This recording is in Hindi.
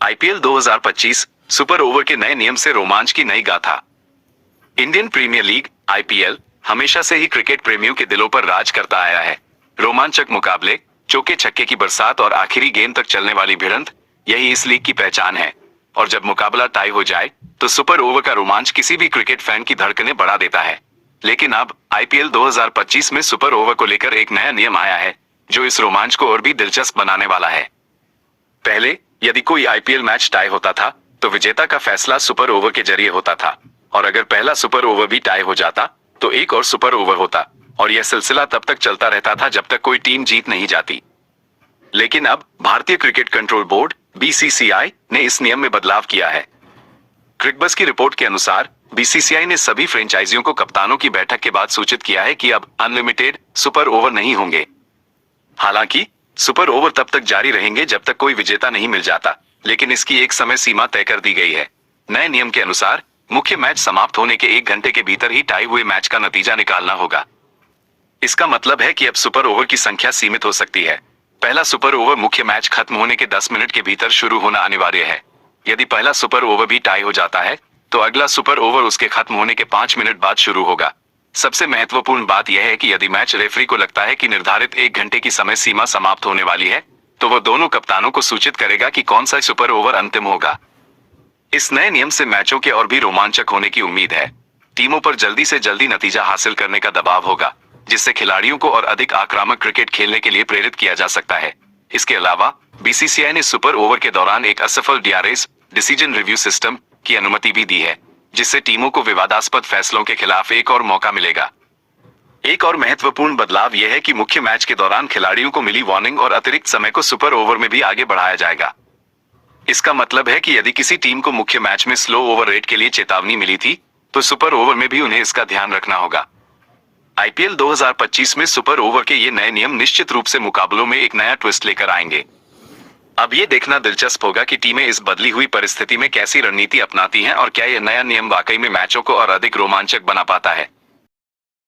आईपीएल 2025 सुपर ओवर के नए नियम से रोमांच की नई गाथा। इंडियन प्रीमियर लीग आईपीएल हमेशा से ही क्रिकेट प्रेमियों के दिलों पर राज करता आया है। रोमांचक मुकाबले, चौके छक्के की बरसात और आखिरी गेंद तक चलने वाली भिड़ंत, यही इस लीग की पहचान है। और जब मुकाबला टाई हो जाए तो सुपर ओवर का रोमांच किसी भी क्रिकेट फैन की धड़कनें बढ़ा देता है। लेकिन अब आईपीएल 2025 में सुपर ओवर को लेकर एक नया नियम आया है जो इस रोमांच को और भी दिलचस्प बनाने वाला है। पहले यदि कोई आईपीएल मैच टाई होता था तो विजेता का फैसला सुपर ओवर के जरिए होता था, और अगर पहला सुपर ओवर भी टाई हो जाता तो एक और सुपर ओवर होता, और यह सिलसिला तब तक चलता रहता था जब तक कोई टीम जीत नहीं जाती। लेकिन अब भारतीय क्रिकेट कंट्रोल बोर्ड बीसीसीआई ने इस नियम में बदलाव किया है। क्रिकबज़ की रिपोर्ट के अनुसार बीसीसीआई ने सभी फ्रेंचाइजियों को कप्तानों की बैठक के बाद सूचित किया है कि अब अनलिमिटेड सुपर ओवर नहीं होंगे। हालांकि सुपर ओवर तब तक जारी रहेंगे जब तक कोई विजेता नहीं मिल जाता, लेकिन इसकी एक समय सीमा तय कर दी गई है। नए नियम के अनुसार मुख्य मैच समाप्त होने के 1 घंटे के भीतर ही टाई हुए मैच का नतीजा निकालना होगा। इसका मतलब है कि अब सुपर ओवर की संख्या सीमित हो सकती है। पहला सुपर ओवर मुख्य मैच खत्म होने के 10 मिनट के भीतर शुरू होना अनिवार्य है। यदि पहला सुपर ओवर भी टाई हो जाता है तो अगला सुपर ओवर उसके खत्म होने के 5 मिनट बाद शुरू होगा। सबसे महत्वपूर्ण बात यह है कि यदि मैच रेफरी को लगता है कि निर्धारित 1 घंटे की समय सीमा समाप्त होने वाली है तो वह दोनों कप्तानों को सूचित करेगा कि कौन सा सुपर ओवर अंतिम होगा। इस नए नियम से मैचों के और भी रोमांचक होने की उम्मीद है। टीमों पर जल्दी से जल्दी नतीजा हासिल करने का दबाव होगा, जिससे खिलाड़ियों को और अधिक आक्रामक क्रिकेट खेलने के लिए प्रेरित किया जा सकता है। इसके अलावा बीसीसीआई ने सुपर ओवर के दौरान एक असफल डीआरएस डिसीजन रिव्यू सिस्टम की अनुमति भी दी है, जिससे टीमों को विवादास्पद फैसलों के खिलाफ एक और मौका मिलेगा। एक और महत्वपूर्ण बदलाव यह है कि मुख्य मैच के दौरान खिलाड़ियों को मिली वार्निंग और अतिरिक्त समय को सुपर ओवर में भी आगे बढ़ाया जाएगा। इसका मतलब है कि यदि किसी टीम को मुख्य मैच में स्लो ओवर रेट के लिए चेतावनी मिली थी तो सुपर ओवर में भी उन्हें इसका ध्यान रखना होगा। आईपीएल 2025 में सुपर ओवर के ये नए नियम निश्चित रूप से मुकाबलों में एक नया ट्विस्ट लेकर आएंगे। अब ये देखना दिलचस्प होगा कि टीमें इस बदली हुई परिस्थिति में कैसी रणनीति अपनाती हैं और क्या यह नया नियम वाकई में मैचों को और अधिक रोमांचक बना पाता है।